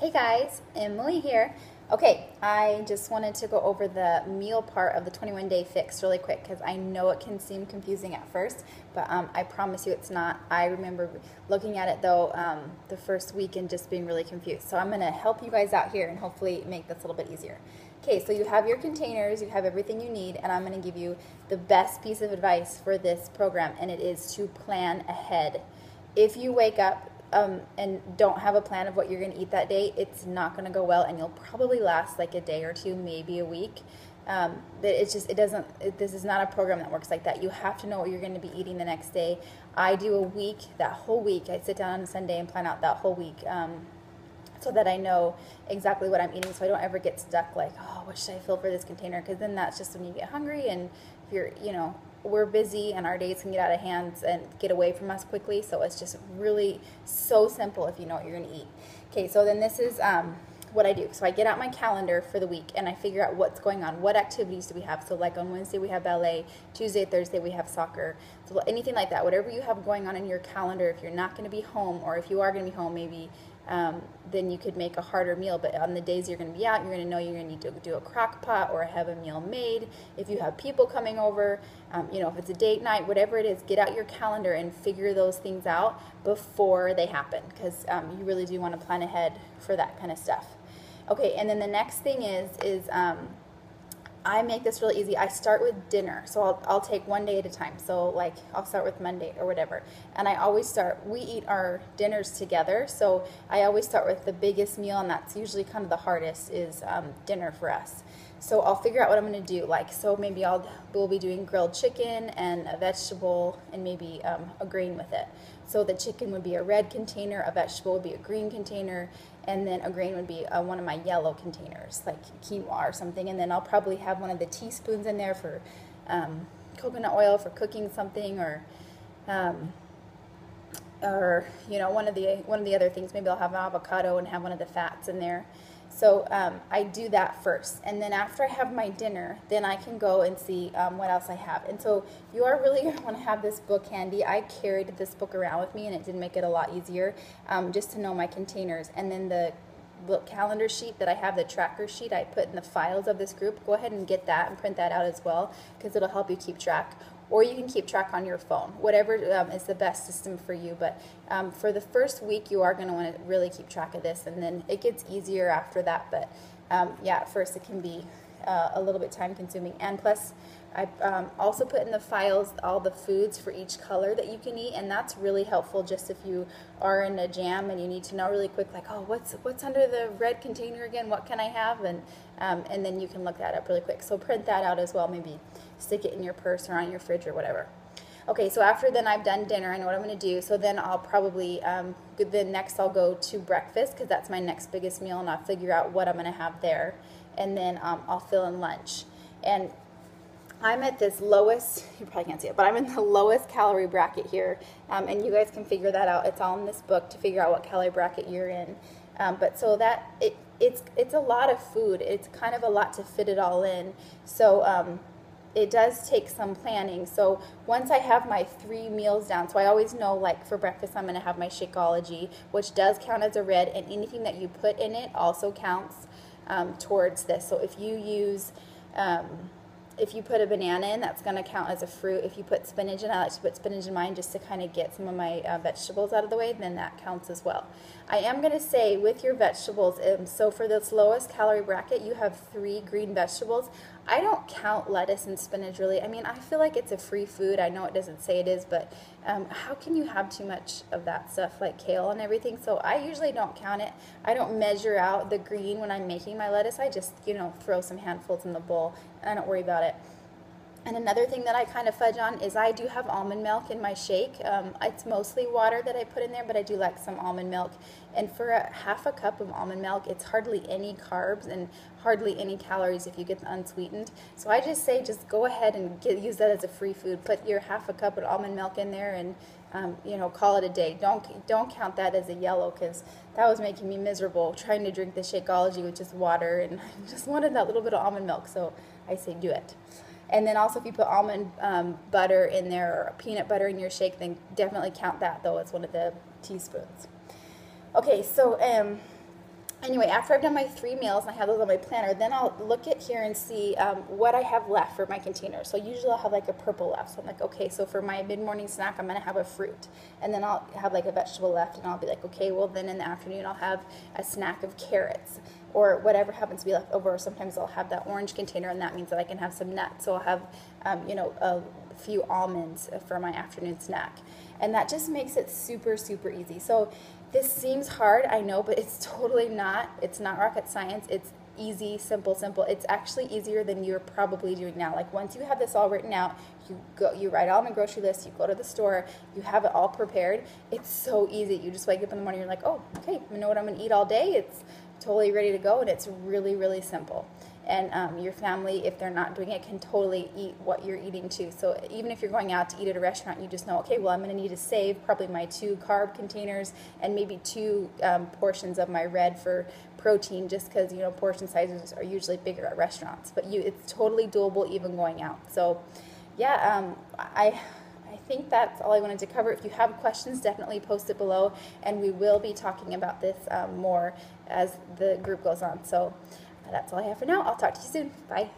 Hey guys, Emily here. Okay, I just wanted to go over the meal part of the 21-day fix really quick because I know it can seem confusing at first, but I promise you it's not. I remember looking at it though the first week and just being really confused. So I'm going to help you guys out here and hopefully make this a little bit easier. Okay, so you have your containers, you have everything you need, and I'm going to give you the best piece of advice for this program, and it is to plan ahead. If you wake up and don't have a plan of what you're going to eat that day, it's not going to go well, and you'll probably last like a day or two, maybe a week. This is not a program that works like that. You have to know what you're going to be eating the next day. I do a week, that whole week. I sit down on Sunday and plan out that whole week so that I know exactly what I'm eating, so I don't ever get stuck like, oh, what should I fill for this container? Because then that's just when you get hungry, and if you're, we're busy and our days can get out of hands and get away from us quickly. So it's just really so simple if you know what you're going to eat. Okay, so then this is what I do. So I get out my calendar for the week and I figure out what's going on. What activities do we have? So like on Wednesday we have ballet, Tuesday, Thursday we have soccer. So anything like that, whatever you have going on in your calendar, if you're not going to be home, or if you are going to be home, maybe then you could make a harder meal. But on the days you're going to be out, you're going to know you're going to need to do a crock pot or have a meal made. If you have people coming over, if it's a date night, whatever it is, get out your calendar and figure those things out before they happen, because you really do want to plan ahead for that kind of stuff. Okay, and then the next thing is I make this really easy. I start with dinner, so I'll take one day at a time. So like I'll start with Monday or whatever, and I always we eat our dinners together, so I always start with the biggest meal, and that's usually kind of the hardest, is dinner for us. So I'll figure out what I'm going to do. Like, so maybe we'll be doing grilled chicken and a vegetable and maybe a grain with it. So the chicken would be a red container, a vegetable would be a green container, and then a grain would be one of my yellow containers, like quinoa or something. And then I'll probably have one of the teaspoons in there for coconut oil for cooking something, or one of the other things. Maybe I'll have an avocado and have one of the fats in there. So I do that first, and then after I have my dinner, then I can go and see what else I have. And so you are really going to want to have this book handy. I carried this book around with me, and it did make it a lot easier just to know my containers. And then the calendar sheet that I have, the tracker sheet, I put in the files of this group. Go ahead and get that and print that out as well, because it'll help you keep track. Or you can keep track on your phone, whatever is the best system for you. But for the first week, you are going to want to really keep track of this, and then it gets easier after that. But yeah, at first it can be a little bit time consuming. And plus, I also put in the files all the foods for each color that you can eat, and that's really helpful just if you are in a jam and you need to know really quick, like, oh, what's under the red container again? What can I have? And then you can look that up really quick. So print that out as well. Maybe stick it in your purse or on your fridge or whatever. Okay, so after then I've done dinner, I know what I'm going to do. So then I'll probably, then next I'll go to breakfast, because that's my next biggest meal, and I'll figure out what I'm going to have there. And then I'll fill in lunch. And I'm at this lowest, you probably can't see it, but I'm in the lowest calorie bracket here. And you guys can figure that out. It's all in this book to figure out what calorie bracket you're in. But so that, it's a lot of food. It's kind of a lot to fit it all in. So it does take some planning. So once I have my 3 meals down, so I always know, like for breakfast I'm going to have my Shakeology, which does count as a red, and anything that you put in it also counts towards this. So if you use if you put a banana in, that's going to count as a fruit. If you put spinach in, I like to put spinach in mine just to kind of get some of my vegetables out of the way, then that counts as well. I am going to say with your vegetables, so for this lowest calorie bracket, you have 3 green vegetables. I don't count lettuce and spinach really. I mean, I feel like it's a free food. I know it doesn't say it is, but how can you have too much of that stuff, like kale and everything? So I usually don't count it. I don't measure out the green when I'm making my lettuce. I just, throw some handfuls in the bowl, and I don't worry about it. And another thing that I kind of fudge on is I do have almond milk in my shake. It's mostly water that I put in there, but I do like some almond milk. And for half a cup of almond milk, it's hardly any carbs and hardly any calories if you get the unsweetened. So I just say just go ahead and use that as a free food. Put your half a cup of almond milk in there and call it a day. Don't count that as a yellow, because that was making me miserable trying to drink the Shakeology, which is water, and I just wanted that little bit of almond milk. So I say do it. And then also if you put almond butter in there or peanut butter in your shake, then definitely count that, though, as one of the teaspoons. Okay, so anyway, after I've done my 3 meals and I have those on my planner, then I'll look at here and see what I have left for my container. So usually I'll have like a purple left. So I'm like, okay, so for my mid-morning snack, I'm going to have a fruit. And then I'll have like a vegetable left, and I'll be like, okay, well then in the afternoon I'll have a snack of carrots or whatever happens to be left over. Or sometimes I'll have that orange container, and that means that I can have some nuts. So I'll have, a few almonds for my afternoon snack. And that just makes it super, super easy. So this seems hard, I know, but it's totally not. It's not rocket science. It's easy, simple, simple. It's actually easier than you're probably doing now. Like once you have this all written out, you write it all on a grocery list, you go to the store, you have it all prepared. It's so easy. You just wake up in the morning, you're like, oh, okay, I know what I'm going to eat all day. It's totally ready to go, and it's really, really simple. And your family, if they're not doing it, can totally eat what you're eating too. So even if you're going out to eat at a restaurant, you just know, okay, well, I'm going to need to save probably my 2 carb containers and maybe 2 portions of my red for protein, just because, portion sizes are usually bigger at restaurants. But it's totally doable even going out. So yeah, I think that's all I wanted to cover. If you have questions, definitely post it below, and we will be talking about this more as the group goes on. So that's all I have for now. I'll talk to you soon. Bye.